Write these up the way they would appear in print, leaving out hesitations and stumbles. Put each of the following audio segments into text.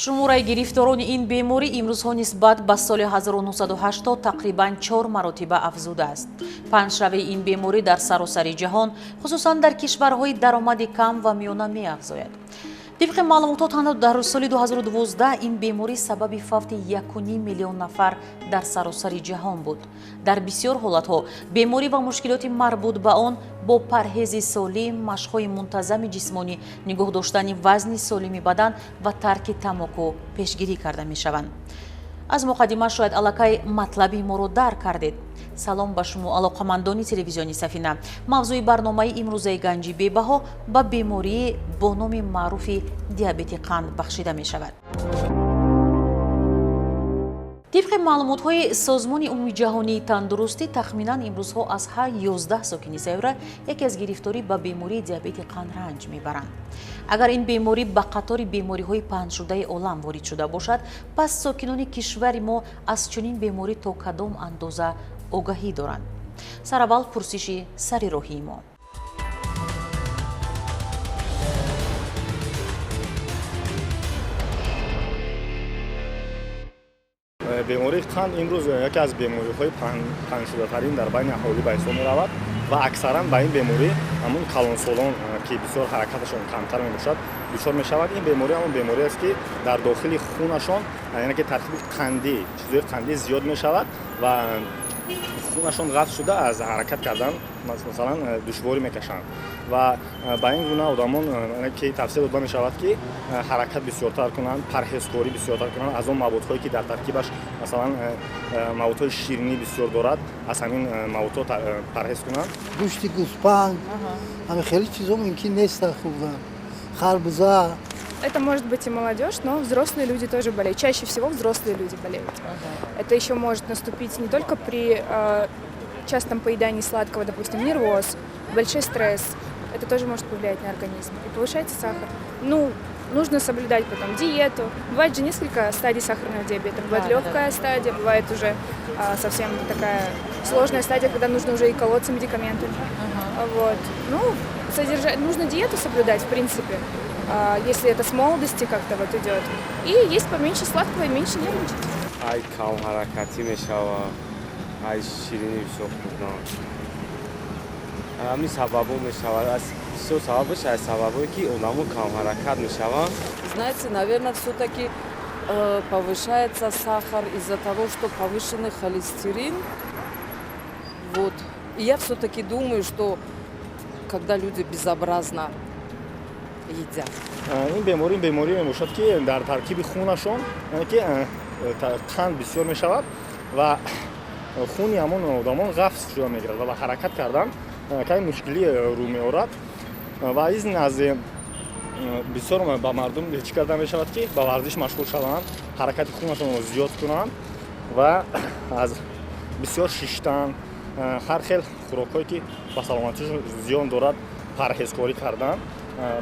шумораи гирифторони ин беморӣ имрӯзҳо нисбат ба соли 1980 тақрибан 4 маротиба афзудааст. Панҷшавии ин беморӣ дар саросари ҷаҳон, хусусан дар кишварҳои даромади кам ва миёна меафзояд. طبق معلومات تنها در سال 2012 این بیماری سبب فوت 1.5 میلیون نفر در سراسر جهان بود. در بسیار حالتها بیماری و مشکلات مربوط به آن با پرهیز سالم، مشق‌های منتظم جسمانی، نگاه داشتن وزن سالم بدن و ترک تماک پیشگیری کرده می‌شوند. از مقدمه شاید علاقه مطلبی ما رو درک کردید. سلام به شما علاقمندان تلویزیونی سفینه. موضوع برنامه امروزه گنجی بی‌بها با بیماری با نام معروف دیابت قند بخشیده می شود. طبق معلومات‌های سازمان عمومی جهانی تندرستی تخمیناً امروزها از هر 11 ساکن سیاره یکی از گرفتاری به بیماری دیابت قند رنج می‌برند. اگر این بیماری به قطار بیماری‌های پنهان شده عالم وارد شده باشد، پس ساکنان کشور ما از چنین بیماری تا کدام اندازه آگاهی دارند؟ سراول پرسش سری راهی ما. بیماری قند امروز یکی از بیماری‌های پنهان شده‌ترین در بین اهالی به حساب می‌رود و اکثراً به این بیماری همون کلانسولان که بسیار حرکتشون کمتر می‌باشد دچار می‌شود. این بیماری همون بیماری است که در داخل خونشون یعنی که ترکیب قندی چیزهای قندی زیاد می‌شود و خونشون قطع شده از حرکت کردن مثلا دشواری میکشند و با این گونه آدمان که توصیه داده می‌شود که حرکت بسیارتر کنند، پرهیزکاری بسیارتر کنند از اون موادهایی که در ترکیبش مثلا موادهای شیرینی بسیار دارد از همین موادها پرهیز کنند. گوشت گوسفند همه خیلی چیزا ممکن نیست خوردن. خربزه. Это может быть и молодежь, но взрослые люди тоже болеют. Чаще всего взрослые люди болеют. Это еще может наступить не только при частом поедании сладкого, допустим, нервоз, большой стресс. Это тоже может повлиять на организм. И повышается сахар. Нужно соблюдать потом диету. Бывает же несколько стадий сахарного диабета. Бывает легкая стадия, бывает уже совсем такая сложная стадия, когда нужно уже и колоться медикаментами. Вот. Нужно диету соблюдать, в принципе. Если это с молодости как-то вот идет. И есть поменьше сладкого и меньше нервничать. Ай, кам харакати мешава, ай, ширини всё худно. Ами сабабу мешава, всё сабабуш, ай сабабу, ки одаму кам харакат мешава. Знаете, наверное, все-таки повышается сахар из-за того, что повышенный холестерин. Вот. И я все-таки думаю, что когда люди безобразно едят. این بیماری میباشد که در ترکیب خونشون یعنی که قند بسیار میشود و خون همون آدمان قفز شده میگیرد و با حرکت کردن که مشکلی رو میآورد و از بسیار با مردم چی کرده میشود که با ورزش مشغول شوند، حرکت خونشون رو زیاد کنند و از بسیار شیشتن هر خیلی خوراکایی که با سلامتیشون زیان دارد پرهیزکاری کردن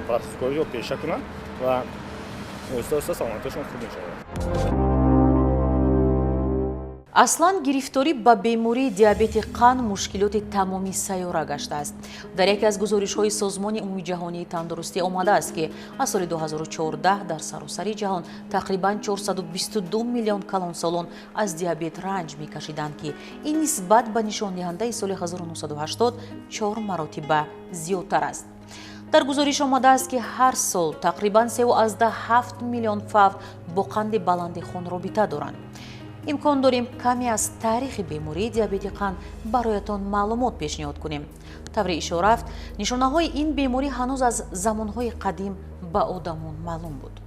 پرهیزکاری رو پیشه کنند و آهسته سلامتیشون خوب میشود. اصلا گرفتاری با بیماری دیابت قند مشکلات تمامی سیاره گشته است. در یکی از گزارش‌های سازمان عمومی جهانی تندرستی آمده است که از سال 2014 در سراسر جهان تقریباً 422 میلیون کلانسالان از دیابت رنج می‌کشیدند که این نسبت به نشان دهنده سال 1980 4 مرتبه زیادتر است. در گزارش آمده است که هر سال تقریباً 3.7 میلیون فرد با قند بلند خون رابطه دارند. امکان داریم کمی از تاریخ بیماری دیابت قند برایتان معلومات پیشنهاد کنیم. طور اشاره نشانه‌های این بیماری هنوز از زمانهای قدیم به آدمان معلوم بود.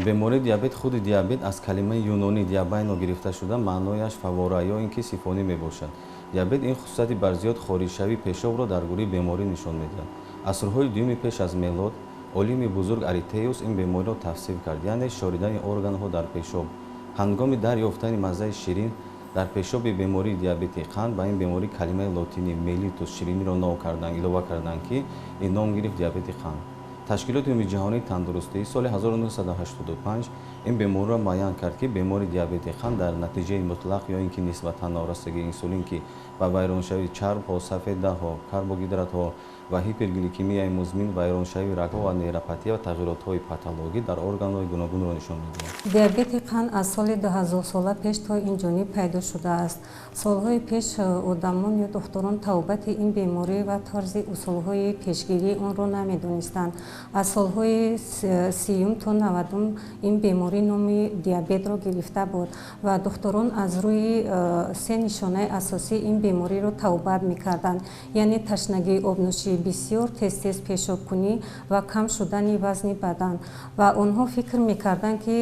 بیماری دیابت خود دیابت از کلمه یونانی دیابینو گرفته شده، معنایش فواره یا اینکه سیفونی میباشد. دیابت این خصوصیت بر زیاد خاریشوی پیشاب را در گروه بیماری نشان میدهد. عصرهای دوم پیش از میلاد عالم بزرگ اریتئوس این بیماری را توصیف کرد، یعنی شاریدن ارگان‌ها در پیشاب. هنگام دریافتن مزه شیرین در پیشاب بیماری دیابت قند با این بیماری کلمه لاتینی میلیتوس شیرینی را نام کردند، علاوه کردند که این نام گرفت دیابت قند. تشکیلات عمومی جهانی تندرستی سال 1985 این بیماری را معین کرد که بیماری دیابت قند در نتیجه مطلق یا اینکه نسبتا نارسایی انسولین که با ویرانشوی چرب ها، سفیده ها، کربوهیدرات ها ва ҳипергликемияи музмин, вайроншавии рагҳо ва нейропатия ва тағйиротҳои патологӣ дар органҳои гуногунро нишон медиҳад. диабети қанд аз соли 2000 сола пеш то инҷониб пайдо шудааст. Солҳои пеш одамон ё духторон тавбати ин беморӣ ва тарзи усулҳои пешгирии онро намедонистанд. Аз солҳои 30 то 90 ин беморӣ номи диабетро гирифта буд ва духторон аз рӯи се нишонаи асосии ин бемориро тавбат мекарданд, яъне ташнагии обнӯшии бисёр, тез пешобкунӣ ва кам шудани вазни бадан. Ва онҳо фикр мекарданд ки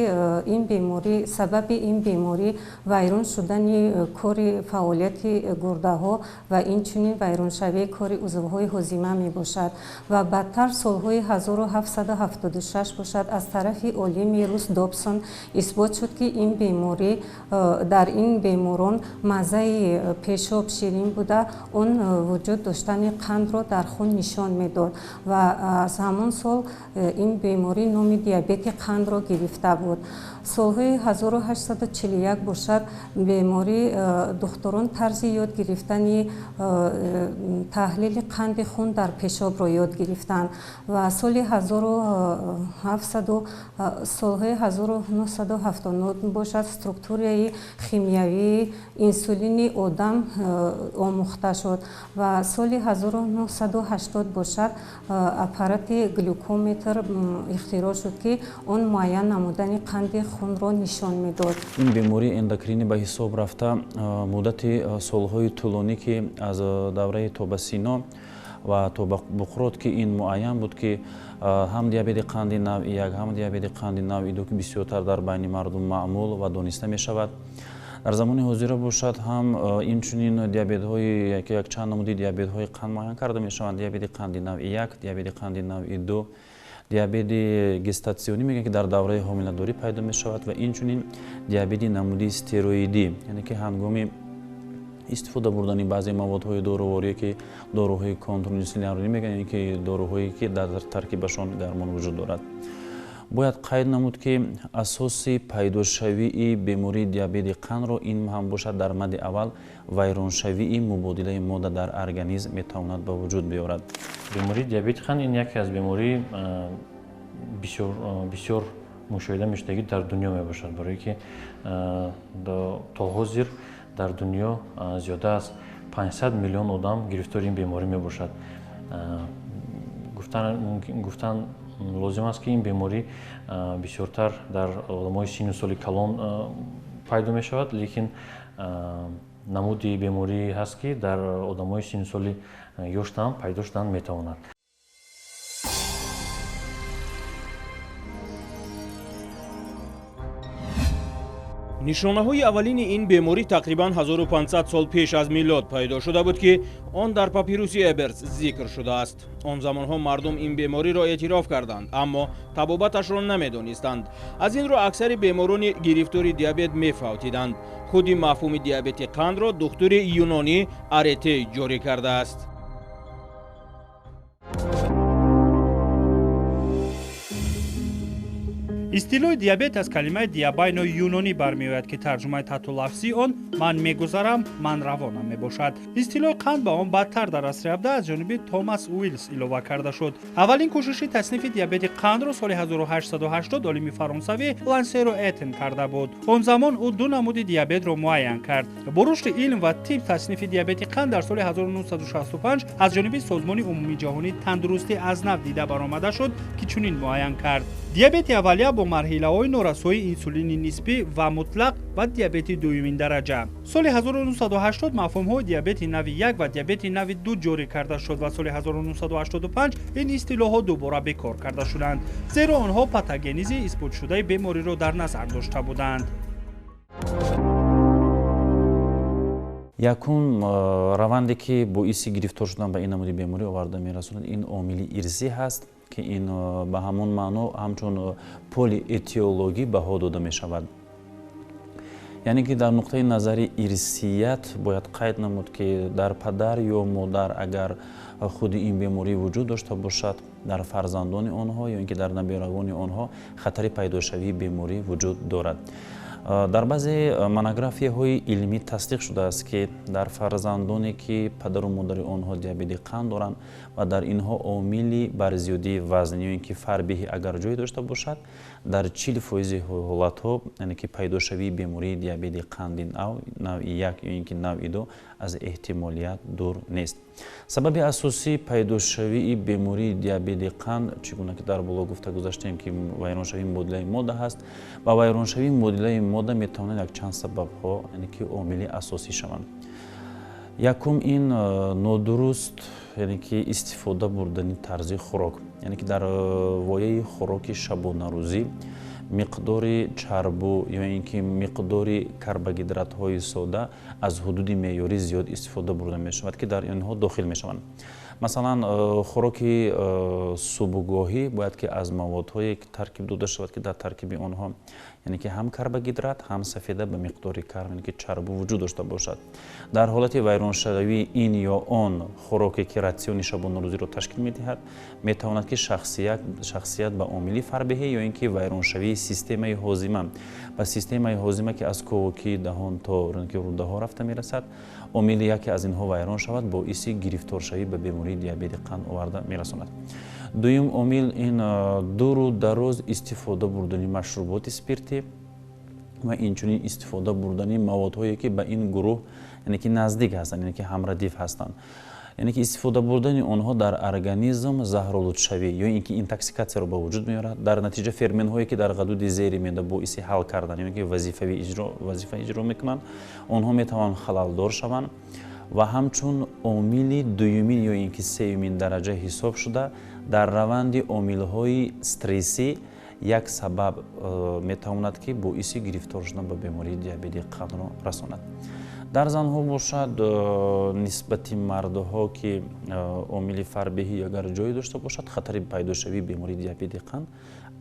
ин беморӣ, сабаби ин беморӣ вайрон шудани кори фаъолияти гурдаҳо ва инчунин вайроншавии кори узвҳои ҳозима мебошад. Ва бадтар солҳои 1776 бошад аз тарафи олими рус Добсон исбот шуд ки ин беморӣ, дар ин беморон маззаи пешоб ширин буда он вуҷуд доштани қандро дар хун нишон медод ва аз ҳамон сол ин беморӣ номи диабети қандро гирифта буд. Солҳои 1841 бошад беморӣ духторон тарзи ёд гирифтани таҳлили қанди хун дар пешобро ёд гирифтанд ва солҳои 1979 бошад структураи химиявии инсулини одам омӯхта шуд ва соли 1980 бошад аппарати глюкометр ихтироъ шуд ки он муайян намудани қанди хунро нишон медод. ин бемории эндокринӣ ба ҳисоб рафта муддати солҳои тӯлонӣ ки аз давраи то ба сино ва то ба буқрот ки ин муайян буд ки ҳам диабети қанди навъи 1, ҳам диабети қанди навъи 2 ки бисёртар дар байни мардум маъмул ва дониста мешавад. Дар замони ҳозира бошад ҳам инчунин диабетҳои якчанд намуди диабетҳои қанд муайян карда мешаванд. Диабети қанди навъи 1, диабети қанди навъи 2, диабети гестатсионӣ мегӯянд ки дар давраи ҳомиладорӣ пайдо мешавад ва инчунин диабети намуди стероидӣ, яъне ки ҳангоми истифода бурдани баъзе маводҳои доруворие ки доруҳои контринсулинарӣ мегӯянд, яъне ки доруҳое ки дар таркибашон дармон вуҷуд дорад. Бояд қайд намуд ки асоси пайдошавии бемории диабети қандро ин ҳам бошад дар мадди аввал вайроншавии мубодилаи модда дар организм метавонад ба вуҷуд биёрад. Бемории диабети қанд ин яке аз бемории бисёр мушоҳида мешудагӣ дар дунё мебошад, барое ки то ҳозир дар дунё зиёда аз 500 миллион одам гирифтори ин беморӣ мебошад. Гуфтан лозим аст ки ин беморӣ бисёртар дар одамои синну соли калон пайдо мешавад, лекин намуди беморӣ ҳаст ки дар одамои синну соли ёштам пайдо шудан метавонад. нишонаҳои аввалини ин беморӣ тақрибан 1500 сол пеш аз милод пайдо шуда буд ки он дар папируси Эберс зикр шудааст. Он замонҳо мардум ин бемориро эътироф карданд, аммо табобаташро намедонистанд. аз ин рӯ аксари беморони гирифтори диабет мефавтиданд. худи мафҳуми диабети қандро духтури юнонӣ Арете ҷорӣ кардааст. истилоҳи диабет аз калимаи диабайно юнонӣ бармеояд ки тарҷумаи татулафзии он ман мегузарам, ман равонам мебошад. истилоҳи қанд ба он бадтар дар асри 17 аз ҷониби Томас Уилс илова карда шуд. аввалин кӯшиши таснифи диабети қандро соли 1880 олими фаронсавӣ Лансеро Этен карда буд. он замон ӯ ду намуди диабетро муайян кард. бо рушди илм ва тиб таснифи диабети қанд дар соли 1965 аз ҷониби Созмони умумии ҷаҳонӣ тандурустӣ аз нав дида баромада шуд ки чунин муайян кард. диабети аввалия бо марҳилаҳои норасоии инсулини нисбӣ ва мутлақ ва диабети дуюмин дараҷа. соли 1980 мафҳумҳои диабети нави 1 ва диабети нави 2 ҷорӣ карда шуд ва соли 1985 ин истилоҳҳо дубора бекор карда шуданд, зеро онҳо патогенизми исботшудаи бемориро дар назар дошта буданд. якум раванде ки боиси гирифтор шудан ба ин намуди беморӣ оварда мерасонад, ин омили ирсӣ ҳаст ки ин ба ҳамон маъно ҳамчун полиэтиологӣ баҳо дода мешавад. яъне ки дар нуқтаи назари ирсият бояд қайд намуд ки дар падар ё модар агар худи ин беморӣ вуҷуд дошта бошад, дар фарзандони онҳо ё ин ки дар набиравони онҳо хатари пайдошавии беморӣ вуҷуд дорад. дар баъзе монографияҳои илмӣ тасдиқ шудааст ки дар фарзандоне ки падару модари онҳо диабети қанд доранд ва дар инҳо омили барзиёдии вазн ё ин ки фарбеҳӣ агар ҷой дошта бошад дар 40% ҳолатҳо яъне ки пайдошавии бемории диабети қанди навъи 1 ё ин ки навъи 2 аз эҳтимолият дур нест. Сабаби асосии пайдошавии бемории диабети қанд чӣ гуна ки дар боло гуфта гузаштем ки вайроншавии муодилаи модда ҳаст ва вайроншавии муодилаи модда метавонад якчанд сабабҳо яъне ки омили асосӣ шаванд. Якум ин нодуруст яъне ки истифода бурдани тарзи хӯрок, яъне ки дар вояи хӯроки шабонарӯзӣ миқдори чарбу ё ин ки миқдори карбогидратҳои сода аз ҳудуди меъёрӣ зиёд истифода бурда мешавад ки дар инҳо дохил мешаванд. Масалан, хӯроки субҳгоҳӣ бояд ки аз маводҳое таркиб дода шавад ки дар таркиби онҳо яъне ки ҳам карбогидрат, ҳам сафеда ба миқдори карб яъне ки чарбу вуҷуд дошта бошад. Дар ҳолати вайроншавии ин ё он хӯроке ки ратсиони шабонарӯзиро ташкил медиҳад, метавонад ки шахсият ба омили фарбеҳӣ ё ин ки вайроншавии системаи ҳозима ба системаи ҳозима ки аз ковокии даҳон то рӯдаҳо рафта мерасад, омили яке аз инҳо вайрон шавад, боиси гирифторшавӣ ба бемории диабети қанд оварда мерасонад. Дуюм омил ин дуру дароз истифода бурдани машруботи спиртӣ ва инчунин истифода бурдани маводҳое ки ба ин гурӯҳ яъне ки наздик ҳастанд, яъне ки ҳамрадиф ҳастанд. яъне ки истифода бурдани онҳо дар организм заҳролудшавӣ ё ин ки интоксикатсияро ба вуҷуд меорад, дар натиҷа ферментҳое ки дар ғадуди зери меъда боиси ҳал кардан ё ин ки вазифа иҷро мекунанд, онҳо метавонанд халалдор шаванд ва ҳамчун омили дуюмин ё ин ки сеюмин дараҷа ҳисоб шуда дар раванди омилҳои стрессӣ як сабаб метавонад ки боиси гирифтор шудан ба бемории диабети қандро расонад. дар занҳо бошад нисбати мардҳо ки омили фарбеҳӣ агар ҷое дошта бошад, хатари пайдошавии бемории диабети қанд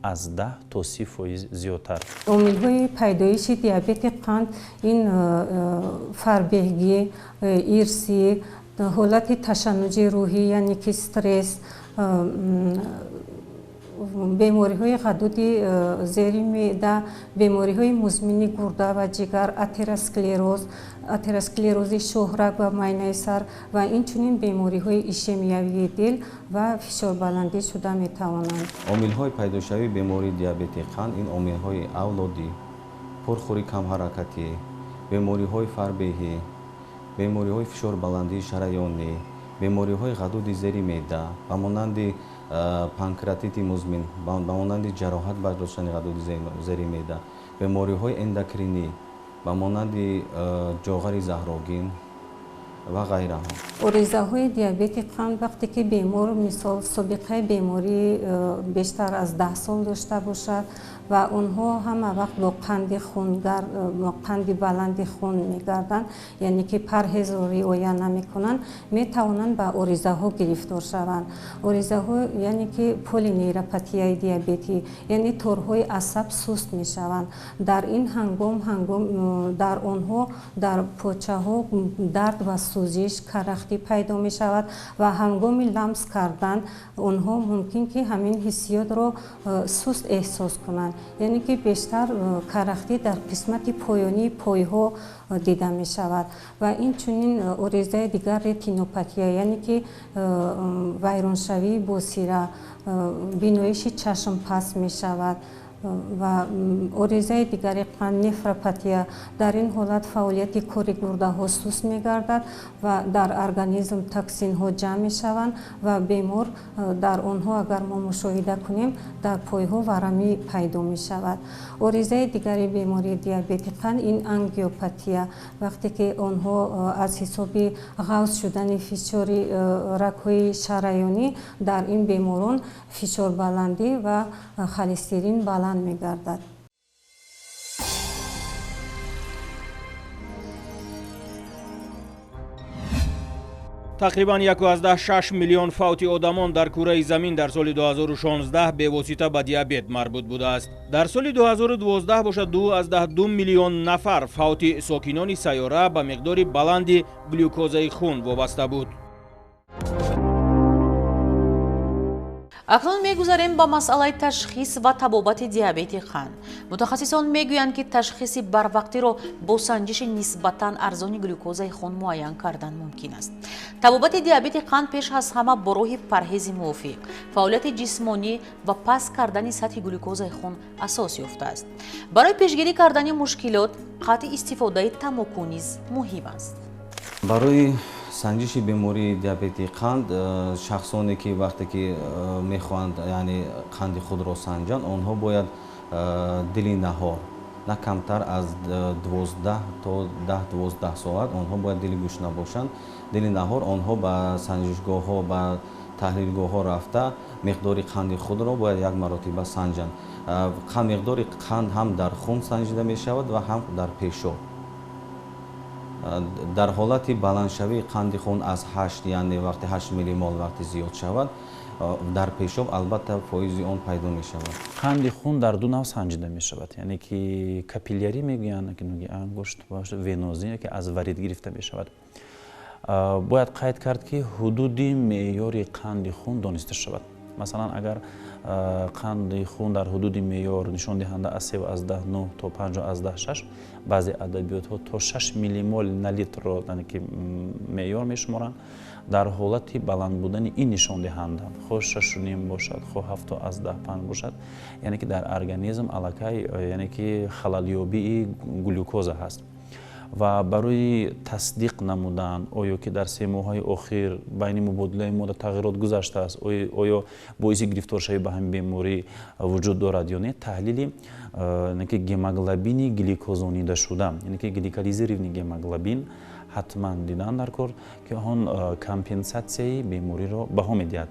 аз 10 то 30% зиёдтар. омилҳои пайдоиши диабети қанд ин фарбеҳгӣ, ирсӣ, ҳолати ташаннуҷи рӯҳӣ яъне ки стресс, бемориҳои ғадуди зери меъда, бемориҳои музмини гурда ва ҷигар, атеросклерози шоҳрак ва майнаи сар ва инчунин бемориҳои ишемиявии дил ва фишорбаландӣ шуда метавонанд. омилҳои пайдошавии бемории диабети қанд ин омилҳои авлодӣ, пурхӯри камҳаракатӣ, бемориҳои фарбеҳӣ, бемориҳои фишорбаландии шараёнӣ, бемориҳои ғадуди зери меъда ба монанди панкреатити музмин, ба монанди ҷароҳат ба доштани ғадуди зери меъда, бемориҳои эндокринӣ ба монанди ҷоғари заҳрогин ва ғайраҳо. оризаҳои диабети қанд вақте ки бемор мисол собиқаи беморӣ бештар аз 10 сол дошта бошад ва онҳо ҳама вақт бо қанди баланди хун мегарданд, яъне ки парҳезро риоя намекунанд, метавонанд ба оризаҳо гирифтор шаванд. оризаҳо яъне ки полинейропатияи диабетӣ, яъне торҳои асаб суст мешаванд. дар ин ҳангом дар онҳо дар почаҳо дард ва сӯзиш, карахтӣ пайдо мешавад ва ҳангоми ламс кардан онҳо мумкин ки ҳамин ҳиссиётро суст эҳсос кунанд, яъне ки бештар карахтӣ дар қисмати поёнии пойҳо дида мешавад ва инчунин оризаи дигар ретинопатия, яъне ки вайроншавии босира, биноиши чашм паст мешавад ва оризаи дигари қанд нефропатия. дар ин ҳолат фаъолияти кори гурдаҳо суст мегардад ва дар организм токсинҳо ҷамъ мешаванд ва бемор дар онҳо агар мо мушоҳида кунем, дар пойҳо варамӣ пайдо мешавад. оризаи дигари бемории диабети қанд ин ангиопатия, вақте ки онҳо аз ҳисоби ғафз шудани фишори рагҳои шараёнӣ дар ин беморон фишорбаландӣ ва холестерин баланд мегардад. тақрибан 1.6 миллион фавти одамон дар кураи замин дар соли 2016 бевосита ба диабет марбут будааст. дар соли 2012 бошад 2.2 миллион нафар фавти сокинони сайёра ба миқдори баланди глюкозаи хун вобаста буд. акнун мегузарем ба масъалаи ташхис ва табобати диабети қанд. мутахассисон мегӯянд ки ташхиси барвақтиро бо санҷиши нисбатан арзони глюкозаи хун муайян кардан мумкин аст. табобати диабети қанд пеш аз ҳама бо роҳи парҳези мувофиқ, фаъолияти ҷисмонӣ ва паст кардани сатҳи глюкозаи хун асос ёфтааст. барои пешгирӣ кардани мушкилот қатъи истифодаи тамоку низ муҳим аст. барои санҷиши бемории диабети қанд шахсоне ки вақте ки мехоҳанд яъне қанди худро санҷанд, онҳо бояд дили наҳор на камтар аз 12 то 10-12 соат онҳо бояд дили гӯш набошанд. дили наҳор онҳо ба санҷишгоҳҳо ба таҳлилгоҳҳо рафта миқдори қанди худро бояд як маротиба санҷанд. миқдори қанд ҳам дар хун санҷида мешавад ва ҳам дар пешоб. дар ҳолати баландшавии қанди хун аз 8 яъне вақти 8 миллимол вақти зиёд шавад, дар пешоб албатта фоизи он пайдо мешавад. қанди хун дар ду нав санҷида мешавад, яъне ки капилярӣ мегӯянд, ки ноги ангушт бошад, венозӣ ки аз варид гирифта мешавад. бояд қайд кард ки ҳудуди меъёри қанди хун дониста шавад. масалан агар қанди хун дар ҳудуди меъёр нишондиҳанда аз 3 аз 10 то 5 аз 10 баъзе адабиётҳо то 6 миллимол на литрро ки меъёр мешуморанд. дар ҳолати баланд будани ин нишондиҳанда хо 6.5 бошад, хо 7 аз 10 бошад, яъне ки дар организм аллакай яъне ки халалёбии глюкоза ҳаст. ва барои тасдиқ намудан оё ки дар 3 моҳҳои охир байни мубодилаи модда тағйирот гузаштааст, оё боиси гирифторшавӣ ба ҳамин беморӣ вуҷуд дорад ё не, таҳлили гемоглобини гликозонидашуда, яъне ки гликализированный гемоглобин ҳатман дидан дар кор ки он компенсатсияи бемориро баҳо медиҳад.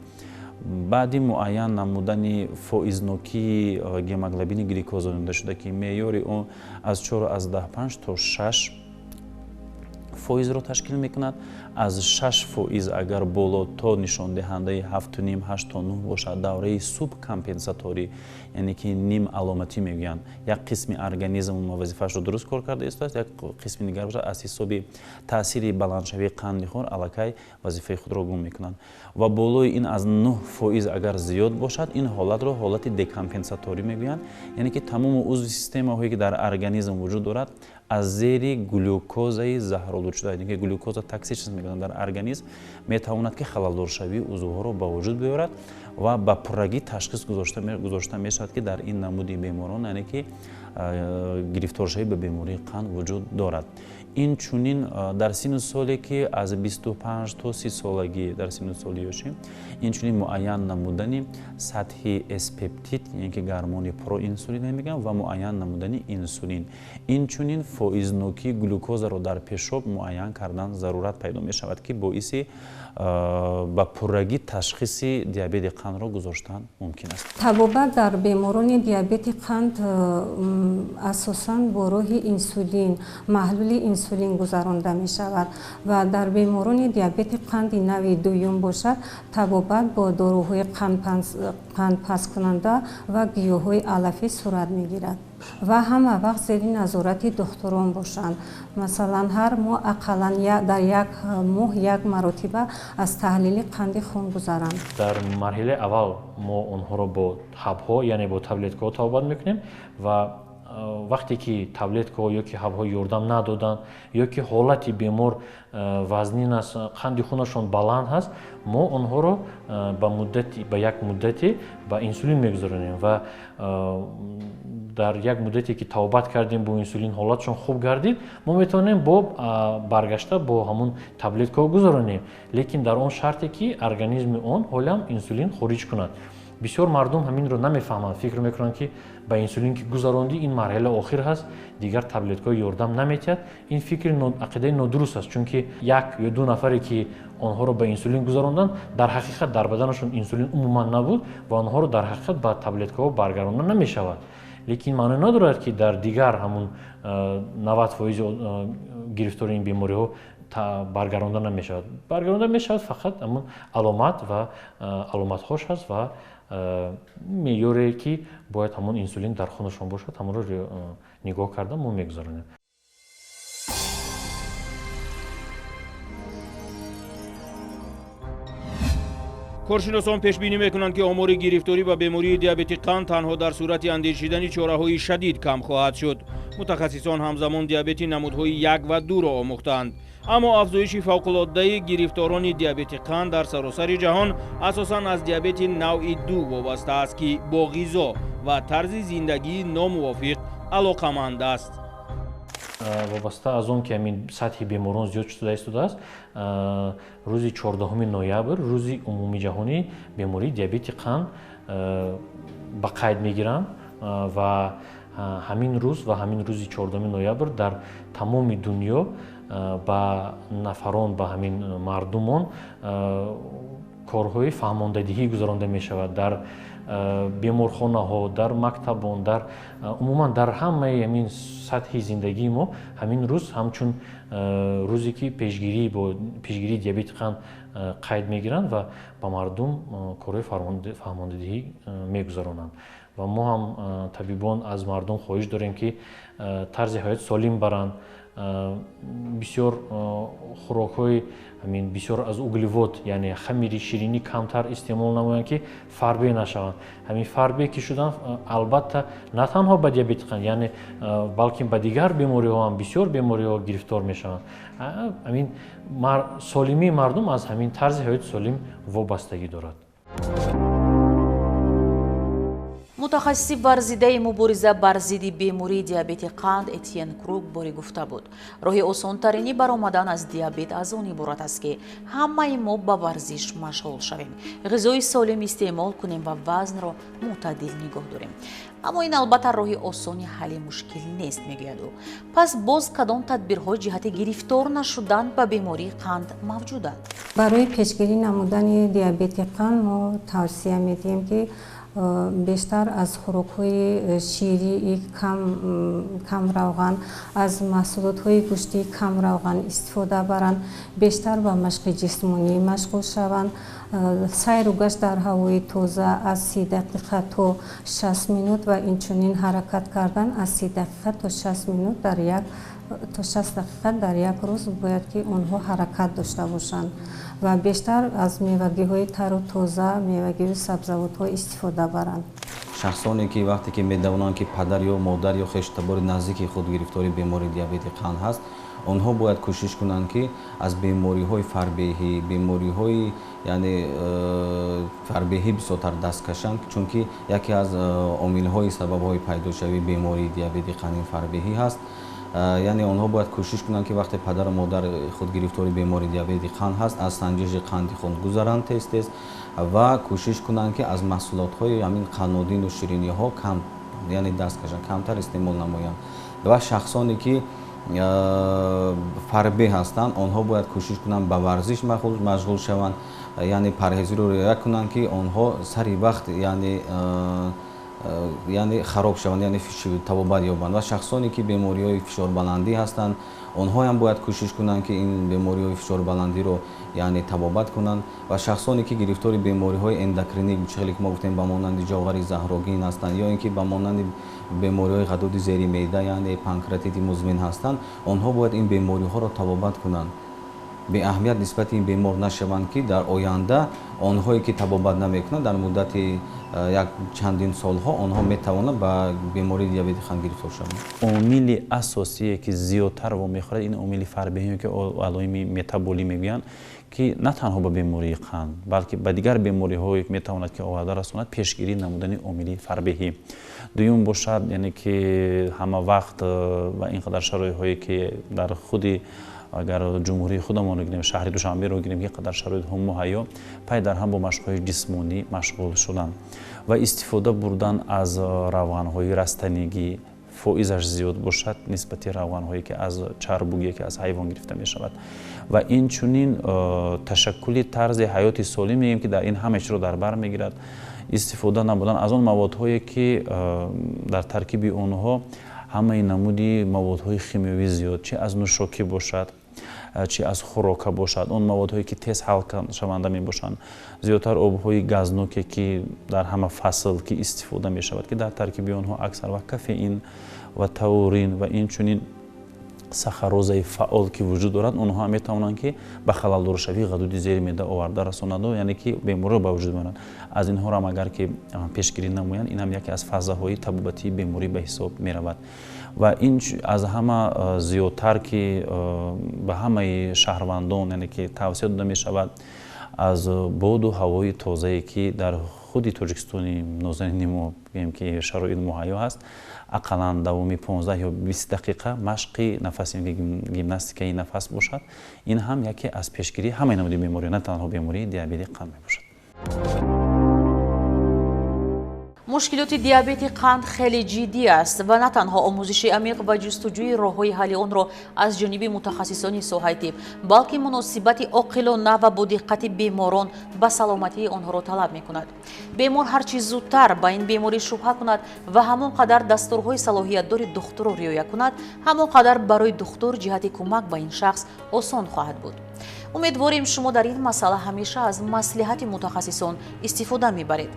баъди муайян намудани фоизнокии гемоглобини гликозонидашуда ки меъёри он аз 4 аз 15 то 6 фоизро ташкил мекунад, аз 6 фоиз агар болото нишондиҳандаи 7.5-8 то 9 бошад, давраи субкомпенсаторӣ, яъне ки ним аломатӣ мегӯянд. як қисми организм вазифаашро дуруст кор карда истояст, як қисми дигар бошад аз ҳисоби таъсири баландшавии қанди хун аллакай вазифаи худро гум мекунанд. ва болои ин аз 9 фоиз агар зиёд бошад, ин ҳолатро ҳолати декомпенсаторӣ мегӯянд, яъне ки тамоми узви системаҳое ки дар организм вуҷуд дорад аз зери глюкозаи заҳролудшуда, яъне ки глюкоза токсичность мегӯянд дар организм, метавонад ки халалдоршавии узвҳоро ба вуҷуд биёрад ва ба пуррагӣ ташхис гузошта мешавад ки дар ин намуди беморон, яъне ки гирифторшавӣ ба бемории қанд вуҷуд дорад. инчунин дар синну соле ки аз 25 то 30 солагӣ дар синну соли ёшӣ, инчунин муайян намудани сатҳи эспептид, яъне ки гормони проинсулин мегӯям, ва муайян намудани инсулин. инчунин фоизнокии глюкозаро дар пешоб муайян кардан зарурат пайдо мешавад ки боиси ба пуррагӣ ташхиси диабети қандро гузоштан мумкин аст. табобат дар беморони диабети қанд асосан бо роҳи инсулин, маҳлули инсулин гузаронда мешавад ва дар беморони диабети қанди нави дуюм бошад, табобат бо доруҳои қандпасткунанда ва гиёҳҳои алафӣ сурат мегирад ва ҳама вақт зери назорати духтурон бошанд. масалан ҳар моҳ ақаллан дар як моҳ як маротиба аз таҳлили қанди хун гузаранд. дар марҳилаи аввал мо онҳоро бо ҳабҳо, яъне бо таблеткаҳо табобат мекунем ва вақте ки таблеткаҳо ё ки ҳабҳо ёрдам надоданд ё ки ҳолати бемор вазнин аст, қанди хунашон баланд ҳаст, мо онҳоро ба як муддате ба инсулин мегузаронем ва дар як муддате ки табобат кардем бо инсулин ҳолатшон хуб гардид, мо метавонем баргашта бо ҳамун таблеткаҳо гузаронем, лекин дар он шарте ки организми он ҳолам инсулин хориҷ кунад. бисёр мардум ҳаминро намефаҳманд, фикр мекунанд ки ба инсулин ки гузаронди ин марҳила охир ҳаст, дигар таблеткаҳо ёрдам наметиҳад. ин фикри ақидаи нодуруст аст, чунки як ё ду нафаре ки онҳоро ба инсулин гузаронданд, дар ҳақиқат дар баданашон инсулин умуман набуд ва онҳоро дар ҳақиқат ба таблеткаҳо баргаронда намешавад. лекин маъно надорад ки дар дигар ҳамун 90% гирифтори ин бемориҳо баргаронда намешавад. баргаронда мешавад, фақат ҳамун аломат ва аломатҳош ҳаст ва меъёре ки бояд ҳамун инсулин дар хунашон бошад, ҳамонро нигоҳ карда мо мегузаронем. کارشناسان پیش بینی میکنند که آمار گرفتاری و بیماری دیابت قند تنها در صورت اندیشیدن چاره‌های شدید کم خواهد شد. متخصصان همزمان دیابت نمودهای 1 و 2 را آموختند. اما افزایش فوق‌العاده گرفتاران دیابت قند در سراسر جهان اساساً از دیابت نوع 2 وابسته است که با غذا و طرز زندگی ناموافق علاقمند است. وابسته از اون که همین سطح بیماران زیاد شده است روز 14 نوامبر روز عمومی جهانی بیماری دیابت قند به قید میگیرند و همین روز و همین روز 14 نوامبر در تمام دنیا با نفران با همین مردمان کارهای فهماندهی گذرانده می شود در بیمارخانه ها، در مکتبان، در عموما در همه همین سطح زندگی ما همین روز همچون روزی که پیشگیری دیابت قند قید میگیرند و با مردم کارهای فهماندهی میگذرانند و ما هم طبیبان از مردم خواهش داریم که طرز حیات سالم برند، بسیار خوراک‌های همین بسیار از اوگلیوود یعنی خمیر شیرینی کمتر استعمال نمایند که فربه نشوند. همین فربه که شدن البته نه تنها به دیابت قند یعنی بلکه به دیگر بیماری‌ها هم بسیار بیماری‌ها گرفتار میشوند. همین سالمی مردم از همین طرز حیات سالم وابستگی دارد. متخصص ورزیده مبارزه بر ضد بیماری دیابت قند اتین کروگ باری گفته بود راه آسان‌ترین برآمدن از دیابت از آن عبارت است که همه ما با ورزش مشغول شویم، غذای سالم استعمال کنیم و وزن را معتدل نگاه داریم. اما این البته راه آسانی حل مشکل نیست میگوید او. پس باز کدام تدبیرها جهت گرفتار نشدن به بیماری قند موجودند؟ برای پیشگیری نمودن دیابت قند ما توصیه میدیم که بیشتر از خوراک‌های شیری کم روغن، از محصولات‌های گوشتی کم روغن استفاده برند، بیشتر به مشق جسمانی مشغول شوند، سیر و گشت در هوای تازه از 30 دقیقه تا 60 مینوت و اینچنین حرکت کردن از 30 دقیقه تا 60 مینوت تا 60 دقیقه در یک روز باید که آنها حرکت داشته باشند و بیشتر از میوگی‌های تر و تازه، میوگی و سبزیجات استفاده برند. شخصانی که وقتی که می‌دانند که پدر یا مادر یا خویشتبار نزدیک خود گرفتاری بیماری دیابت قند هست، آنها باید کوشش کنند که از بیماری‌های فربهی، بیماری‌های یعنی فربهی بسیارتر دست کشند، چون که یکی از عامل‌های سبب‌های پیدایش بیماری دیابت قند فربهی هست. یعنی آنها باید کوشش کنند که وقتی پدر و مادر خود گرفتاری بیماری دیابت قند هست از سنجش قند خود گذرند تست و کوشش کنند که از محصولات‌های همین قنادین و شیرینی‌ها کم یعنی دست کشند، کمتر استعمال نمایند. و شخصانی که فربه هستند آنها باید کوشش کنند به ورزش مشغول شوند، یعنی پرهیزی رو رعایت کنند که آنها سری وقت یعنی خراب شوند، یعنی تبابت یابند. و شخصانی که بیماری‌های فشار بلندی هستند آنها هم باید کوشش کنند که این بیماری‌های فشار بلندی رو یعنی تبابت کنند. و شخصانی که گرفتار بیماری‌های اندوکرینی چهلی که ما گفتیم به مانند جاغر زهراگین هستند یا اینکه به مانند بیماری‌های غدود زیر معده یعنی پانکراتیت مزمن هستند، آنها باید این بیماری‌ها را تبابت کنند، به اهمیت نسبت این بیمار نشوند که در آینده آنهایی که تبابت نمیکنند در مدت یک چندین سالها آنها میتوانند به بیماری دیابت قند گرفتار شوند. عامل اساسی که زیادتر و میخوره این عامل فربهی که علائم متابولی میگویند که نه تنها به بیماری قند بلکه به دیگر بیماری هایی که میتواند که آورده رساند پیشگیری نمودن عامل فربهی. دوم باشد یعنی که همه وقت و اینقدر شرایط هایی که در خود اگر جمهوری خودمان رو گیریم، شهر دوشنبه رو گیریم که قدر شرایط هم مهیا پای در هم با مشق‌های جسمانی مشغول شدن و استفاده بردن از روغن‌های رستنیگی فائزش زیاد باشد نسبت روغن‌هایی که از چربوگی که از حیوان گرفته می شود و این چنین تشکل طرز حیات سالم میگیم که در این همش رو در بر میگیرد. استفاده نبودن از آن موادهایی که در ترکیب آنها همه نمودی موادهای شیمیایی زیاد، چه از نوشاکی باشد چه از خوراک باشد، اون موادهایی که تیز حل شونده می باشند، زیادتر آبهای گازنوکی که در همه فصل که استفاده می شود که در ترکیب آنها اکثر و کافئین و تاورین و این چنین сахарозаи фаъол ки вуҷуд дорад онҳо метавонанд ки ба халалдоршавии ғадуди зери меъда оварда расонаду яъне ки бемориро ба вуҷуд баранд. аз инҳорам агар ки пешгирӣ намоянд ин ҳам яке аз фазаҳои табобатии беморӣ ба ҳисоб меравад ва ин аз ҳама зиёдтар ки ба ҳамаи шаҳрвандон яъне ки тавсия дода мешавад аз боду ҳавои тозае ки дар худи тоҷикистони нозанини мо бигӯем ки шароит муҳайё ҳаст ақаллан давоми 15 ё 20 дақиқа машқи нафаси гимнастикаи нафас бошад. ин ҳам яке аз пешгирии ҳамаи намуди беморӣ на танҳо бемории диабети қанд мебошад. мушкилоти диабети қанд хеле ҷиддӣ аст ва на танҳо омӯзиши амиқ ва ҷустуҷӯи роҳҳои ҳалли онро аз ҷониби мутахассисони соҳаи тиб балки муносибати оқилона ва бодиққати беморон ба саломатии онҳоро талаб мекунад. бемор ҳарчи зудтар ба ин беморӣ шубҳа кунад ва ҳамон қадар дастурҳои салоҳиятдори духтурро риоя кунад, ҳамон қадар барои духтур ҷиҳати кӯмак ба ин шахс осон хоҳад буд. умедворим шумо дар ин масъала ҳамеша аз маслиҳати мутахассисон истифода мебаред.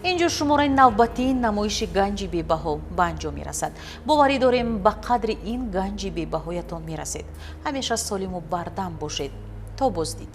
инҷо шумораи навбатии намоиши ганҷи бебаҳо ба анҷом мерасад. боварӣ дорем ба қадри ин ганҷи бебаҳоятон мерасед. ҳамеша солиму бардам бошед. то боздид.